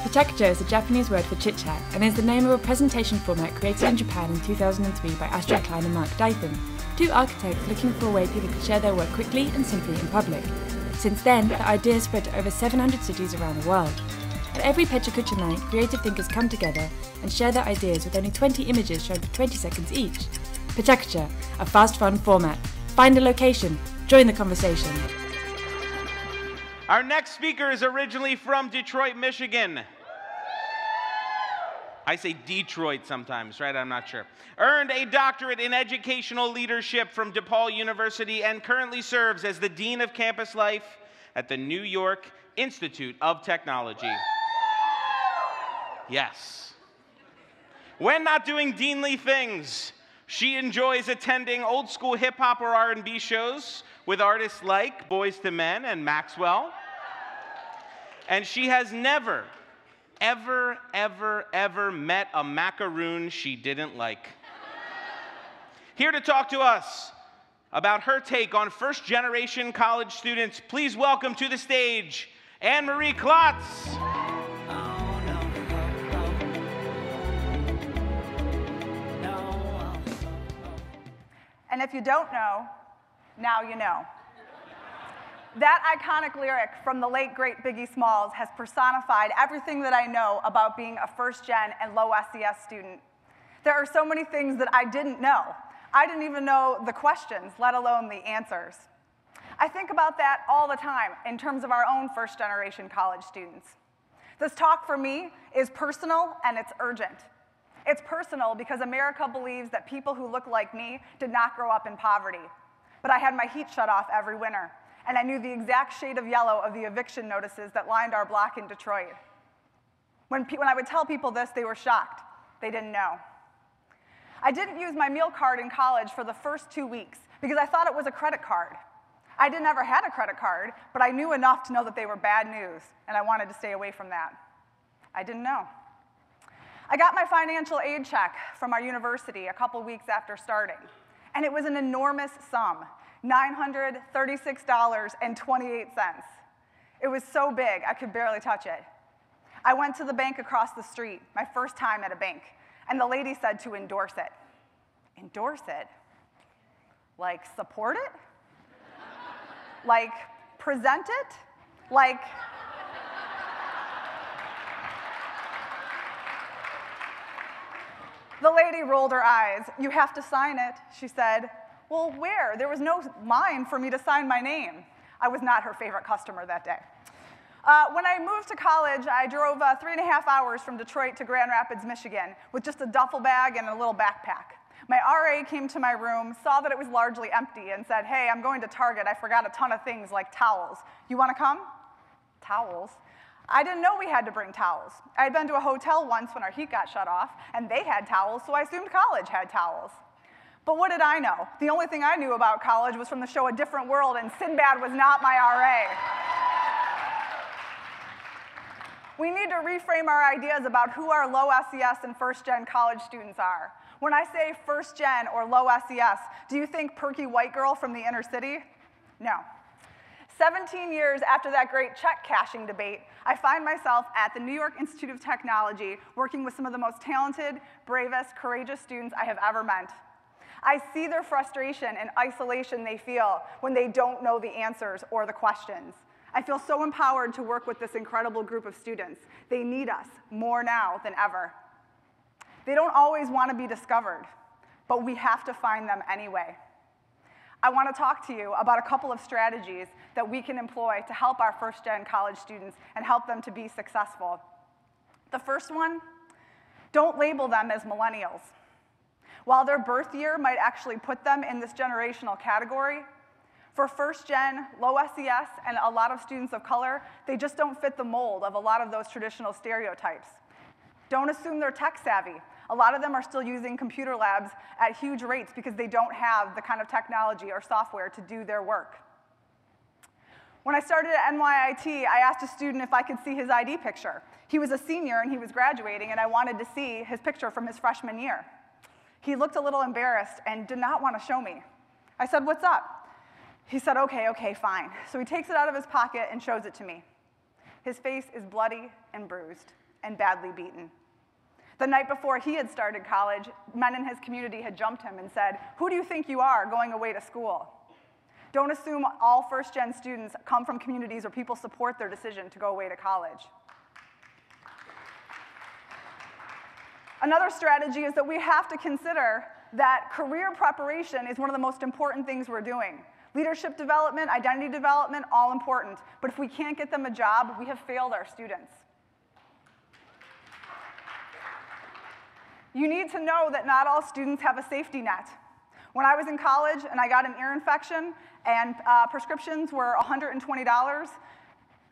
PechaKucha is a Japanese word for chit-chat and is the name of a presentation format created in Japan in 2003 by Astrid Klein and Mark Dytham, two architects looking for a way people could share their work quickly and simply in public. Since then, the idea has spread to over 700 cities around the world. At every PechaKucha night, creative thinkers come together and share their ideas with only 20 images shown for 20 seconds each. PechaKucha, a fast, fun format. Find a location, join the conversation. Our next speaker is originally from Detroit, Michigan. I say Detroit sometimes, right? I'm not sure. Earned a doctorate in educational leadership from DePaul University and currently serves as the Dean of Campus Life at the New York Institute of Technology. Yes. When not doing deanly things, she enjoys attending old school hip hop or R&B shows with artists like Boyz II Men and Maxwell. And she has never, ever met a macaroon she didn't like. Here to talk to us about her take on first-generation college students, please welcome to the stage Anne-Marie Klotz. And if you don't know, now you know. That iconic lyric from the late, great Biggie Smalls has personified everything that I know about being a first-gen and low SES student. There are so many things that I didn't know. I didn't even know the questions, let alone the answers. I think about that all the time in terms of our own first-generation college students. This talk for me is personal and it's urgent. It's personal because America believes that people who look like me did not grow up in poverty. But I had my heat shut off every winter, and I knew the exact shade of yellow of the eviction notices that lined our block in Detroit. When I would tell people this, they were shocked. They didn't know. I didn't use my meal card in college for the first 2 weeks because I thought it was a credit card. I never had a credit card, but I knew enough to know that they were bad news, and I wanted to stay away from that. I didn't know. I got my financial aid check from our university a couple weeks after starting, and it was an enormous sum, $936.28. It was so big, I could barely touch it. I went to the bank across the street, my first time at a bank, and the lady said to endorse it. Endorse it? Like support it? Like present it? Like... The lady rolled her eyes. "You have to sign it," she said. "Well, where? There was no line for me to sign my name." I was not her favorite customer that day. When I moved to college, I drove 3.5 hours from Detroit to Grand Rapids, Michigan, with just a duffel bag and a little backpack. My RA came to my room, saw that it was largely empty, and said, "Hey, I'm going to Target. I forgot a ton of things like towels. You want to come?" Towels? I didn't know we had to bring towels. I had been to a hotel once when our heat got shut off, and they had towels, so I assumed college had towels. But what did I know? The only thing I knew about college was from the show A Different World, and Sinbad was not my RA. We need to reframe our ideas about who our low SES and first-gen college students are. When I say first-gen or low SES, do you think perky white girl from the inner city? No. 17 years after that great check cashing debate, I find myself at the New York Institute of Technology working with some of the most talented, bravest, courageous students I have ever met. I see their frustration and isolation they feel when they don't know the answers or the questions. I feel so empowered to work with this incredible group of students. They need us more now than ever. They don't always want to be discovered, but we have to find them anyway. I want to talk to you about a couple of strategies that we can employ to help our first-gen college students and help them to be successful. The first one, don't label them as millennials. While their birth year might actually put them in this generational category, for first-gen, low SES, and a lot of students of color, they just don't fit the mold of a lot of those traditional stereotypes. Don't assume they're tech-savvy. A lot of them are still using computer labs at huge rates because they don't have the kind of technology or software to do their work. When I started at NYIT, I asked a student if I could see his ID picture. He was a senior and he was graduating, and I wanted to see his picture from his freshman year. He looked a little embarrassed and did not want to show me. I said, "What's up?" He said, okay, fine. So he takes it out of his pocket and shows it to me. His face is bloody and bruised and badly beaten. The night before he had started college, men in his community had jumped him and said, "Who do you think you are going away to school? Don't assume all first-gen students come from communities where people support their decision to go away to college." Another strategy is that we have to consider that career preparation is one of the most important things we're doing. Leadership development, identity development, all important. But if we can't get them a job, we have failed our students. You need to know that not all students have a safety net. When I was in college and I got an ear infection and prescriptions were $120,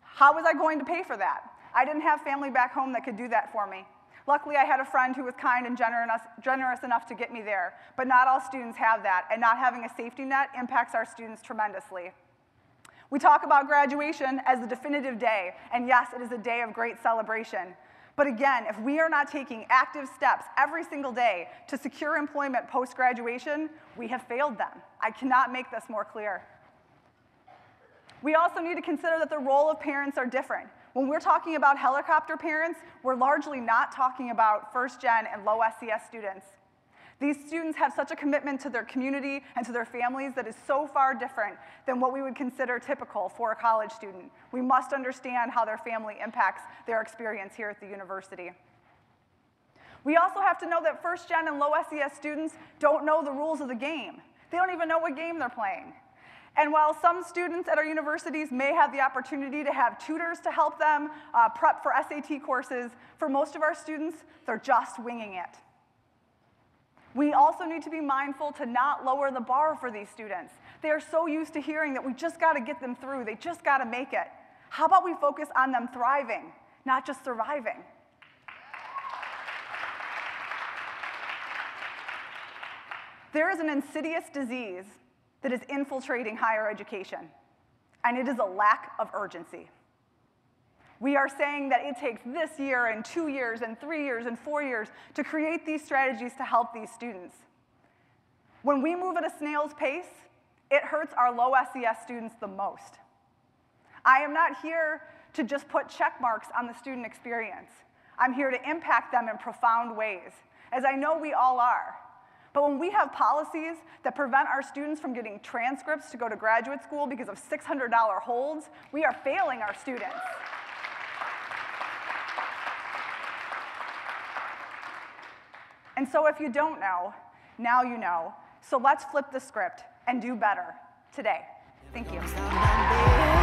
how was I going to pay for that? I didn't have family back home that could do that for me. Luckily, I had a friend who was kind and generous enough to get me there, but not all students have that, and not having a safety net impacts our students tremendously. We talk about graduation as the definitive day, and yes, it is a day of great celebration. But again, if we are not taking active steps every single day to secure employment post-graduation, we have failed them. I cannot make this more clear. We also need to consider that the role of parents are different. When we're talking about helicopter parents, we're largely not talking about first-gen and low SES students. These students have such a commitment to their community and to their families that is so far different than what we would consider typical for a college student. We must understand how their family impacts their experience here at the university. We also have to know that first-gen and low SES students don't know the rules of the game. They don't even know what game they're playing. And while some students at our universities may have the opportunity to have tutors to help them prep for SAT courses, for most of our students, they're just winging it. We also need to be mindful to not lower the bar for these students. They are so used to hearing that we just got to get them through, they just got to make it. How about we focus on them thriving, not just surviving? There is an insidious disease that is infiltrating higher education, and it is a lack of urgency. We are saying that it takes this year and 2 years and 3 years and 4 years to create these strategies to help these students. When we move at a snail's pace, it hurts our low SES students the most. I am not here to just put check marks on the student experience. I'm here to impact them in profound ways, as I know we all are. But when we have policies that prevent our students from getting transcripts to go to graduate school because of $600 holds, we are failing our students. And so if you don't know, now you know. So let's flip the script and do better today. Thank you.